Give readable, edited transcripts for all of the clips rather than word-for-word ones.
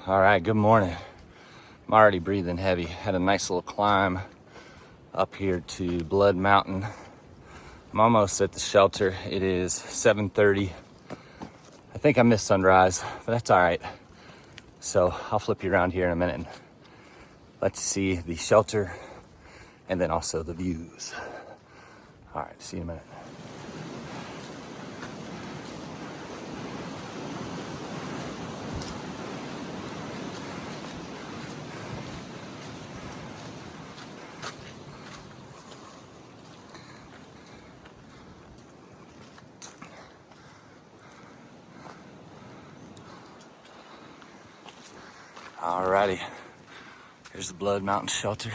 All right, good morning. I'm already breathing heavy. Had a nice little climb up here to Blood Mountain. I'm almost at the shelter. It is 7:30. I think I missed sunrise, but that's all right. So I'll flip you around here in a minute and let you see the shelter and then also the views. All right, see you in a minute. Alrighty, here's the Blood Mountain shelter.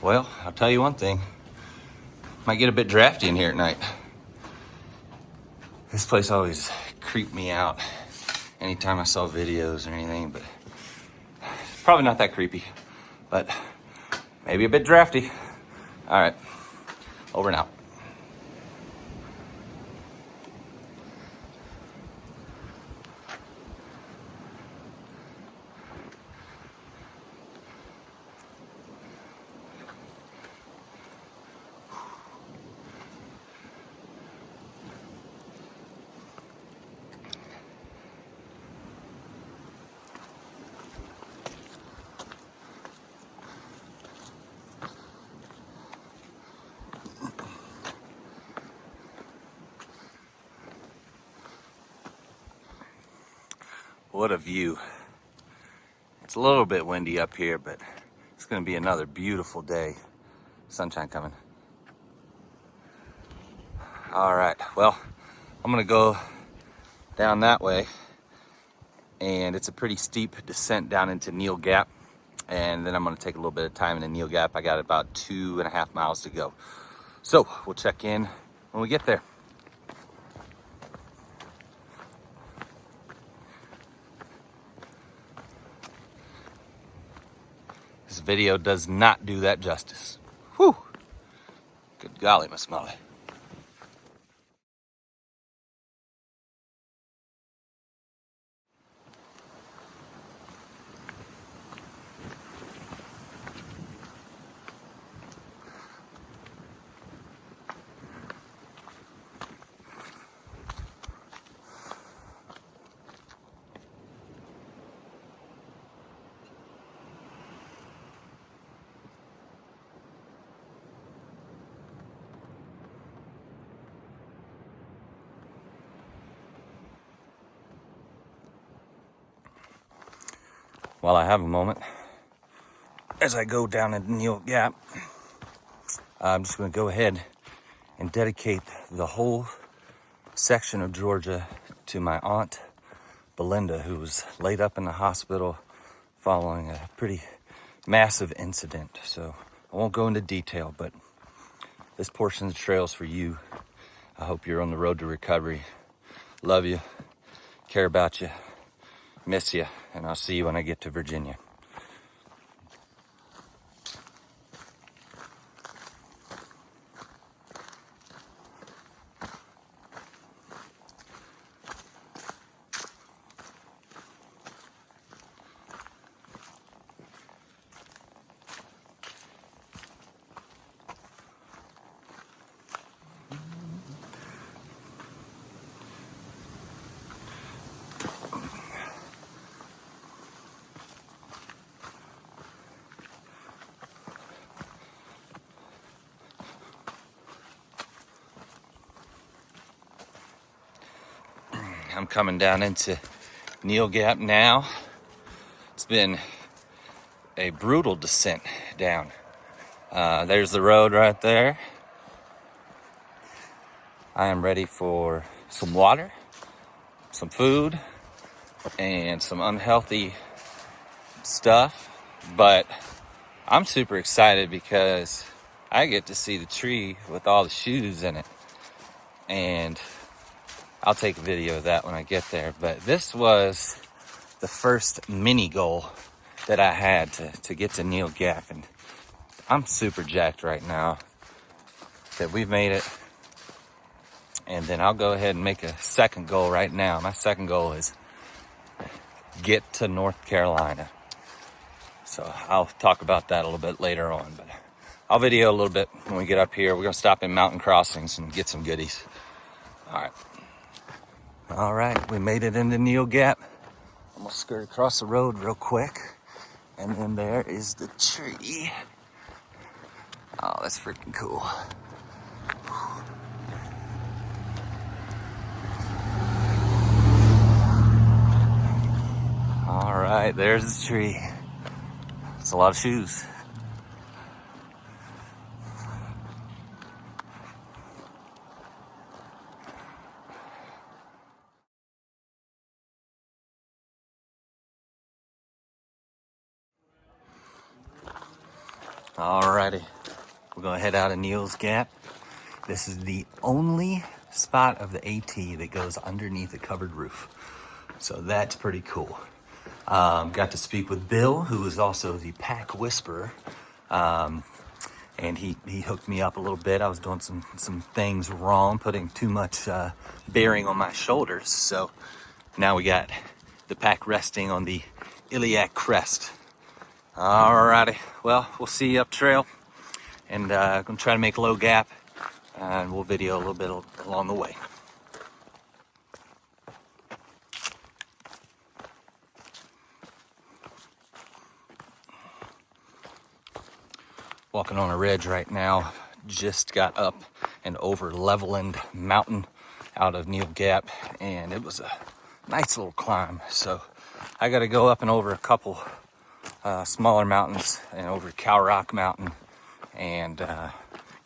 Well, I'll tell you one thing. Might get a bit drafty in here at night. This place always creeped me out anytime I saw videos or anything, but it's probably not that creepy, but maybe a bit drafty. All right, over and out. What a view. It's a little bit windy up here, but it's gonna be another beautiful day. Sunshine coming. All right, well, I'm gonna go down that way, and it's a pretty steep descent down into Neel Gap, and then I'm gonna take a little bit of time in the Neel Gap. I got about 2.5 miles to go. So we'll check in when we get there. This video does not do that justice. Whew. Good golly, Miss Molly. While I have a moment, as I go down into Neel Gap, I'm just going to go ahead and dedicate the whole section of Georgia to my aunt, Belinda, who was laid up in the hospital following a pretty massive incident. So I won't go into detail, but this portion of the trail's for you. I hope you're on the road to recovery. Love you, care about you, miss you, and I'll see you when I get to Virginia. I'm coming down into Neel Gap now. It's been a brutal descent down. There's the road right there. I am ready for some water, some food, and some unhealthy stuff. But I'm super excited because I get to see the tree with all the shoes in it. And I'll take a video of that when I get there. But this was the first mini goal that I had to get to Neel Gap. And I'm super jacked right now that we've made it. And then I'll go ahead and make a second goal right now. My second goal is get to North Carolina. So I'll talk about that a little bit later on. But I'll video a little bit when we get up here. We're going to stop in mountain crossings and get some goodies. All right, we made it into Neel Gap. I'm gonna skirt across the road real quick. And then there is the tree. Oh, that's freaking cool. All right, there's the tree. It's a lot of shoes. Alrighty, we're gonna head out of Neels Gap. This is the only spot of the AT that goes underneath a covered roof. So that's pretty cool. Got to speak with Bill, who is also the pack whisperer. And he hooked me up a little bit. I was doing some things wrong, putting too much bearing on my shoulders. So now we got the pack resting on the iliac crest. Alrighty, well, we'll see you up trail. And I'm gonna try to make low gap, and we'll video a little bit along the way. Walking on a ridge right now. Just got up and over Leveland Mountain out of Neel Gap, and it was a nice little climb. So I got to go up and over a couple smaller mountains and over Cow Rock Mountain and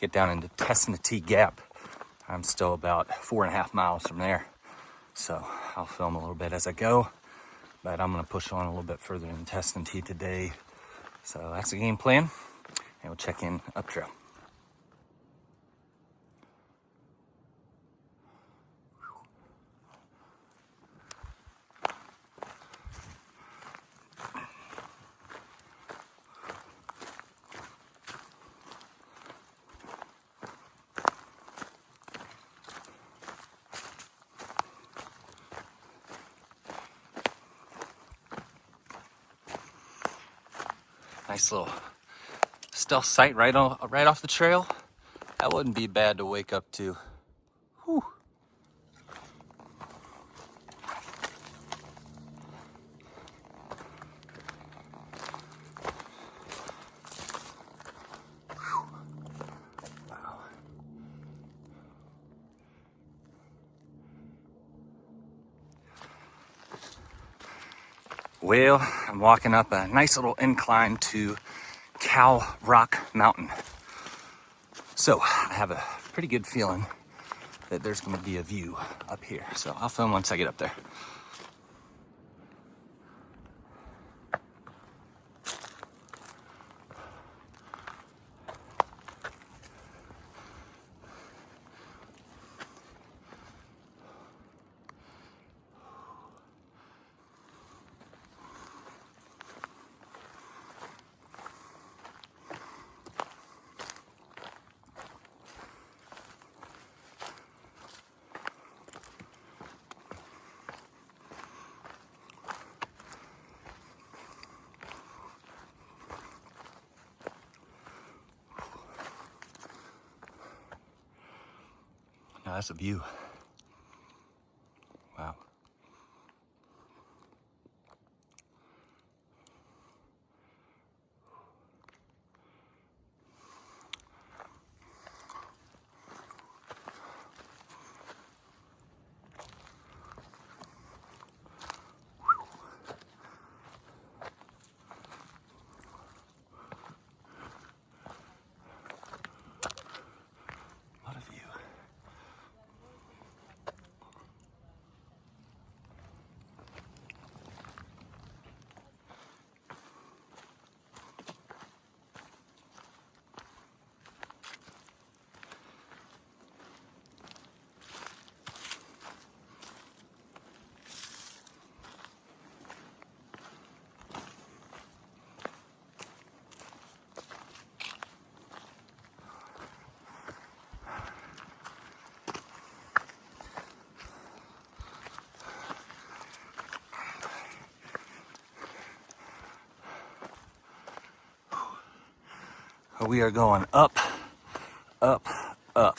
get down into Testnatee Gap. I'm still about 4.5 miles from there. So I'll film a little bit as I go, but I'm gonna push on a little bit further in Testnatee today. So that's the game plan, and we'll check in up trail. Nice little stealth site right off the trail. That wouldn't be bad to wake up to. Whew. Wow. Well, I'm walking up a nice little incline to Cow Rock Mountain. So I have a pretty good feeling that there's going to be a view up here. So I'll film once I get up there. Now that's a view. Wow. We are going up, up, up.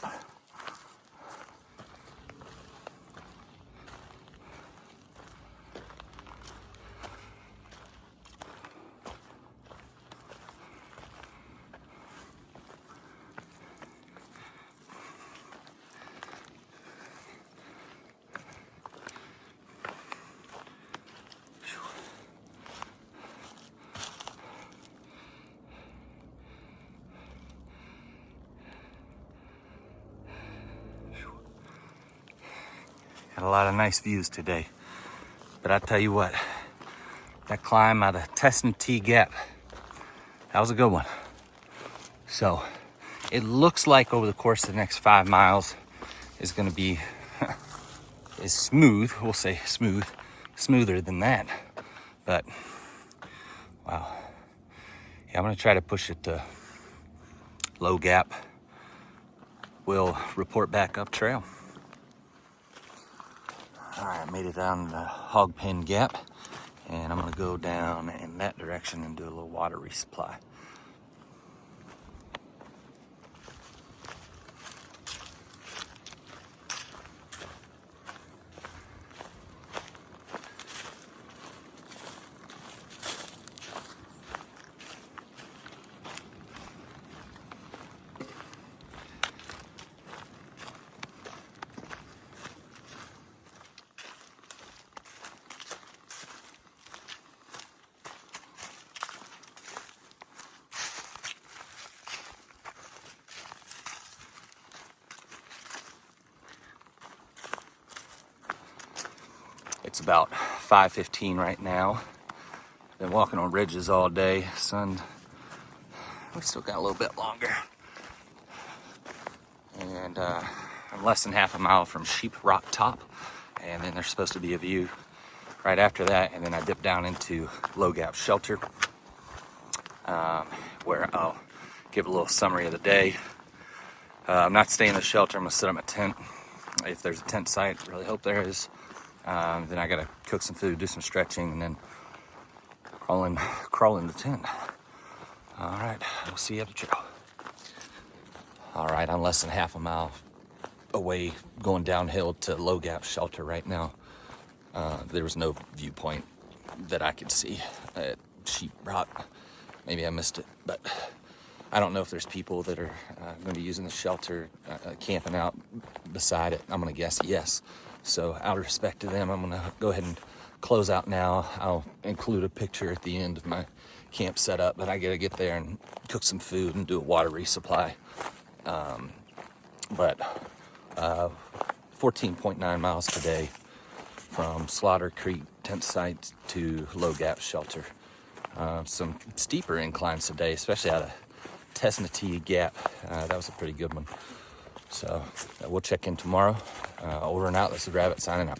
Had a lot of nice views today, but I tell you what, that climb out of Testnatee Gap, that was a good one. So it looks like over the course of the next 5 miles is going to be is smooth. We'll say smooth, smoother than that. But wow, yeah, I'm going to try to push it to low gap. We'll report back up trail. All right, I made it down the Hog Pen Gap, and I'm gonna go down in that direction and do a little water resupply. It's about 5:15 right now. Been walking on ridges all day. Sun, we still got a little bit longer. And I'm less than half a mile from Sheep Rock Top. And then there's supposed to be a view right after that. And then I dip down into Low Gap Shelter, where I'll give a little summary of the day. I'm not staying in the shelter. I'm gonna set up my tent. If there's a tent site, really hope there is. Then I gotta cook some food, do some stretching, and then crawl in the tent. All right, we'll see you at the trail. All right, I'm less than half a mile away, going downhill to Low Gap Shelter right now. There was no viewpoint that I could see at Sheep Rock. Maybe I missed it, but I don't know if there's people that are going to be using the shelter, camping out beside it. I'm going to guess yes. So out of respect to them, I'm going to go ahead and close out now. I'll include a picture at the end of my camp setup, but I got to get there and cook some food and do a water resupply. But 14.9 miles today from Slaughter Creek tent site to Low Gap Shelter. Some steeper inclines today, especially out of Testnatee Gap. That was a pretty good one. So we'll check in tomorrow. Over and out. This is Rabbit signing out.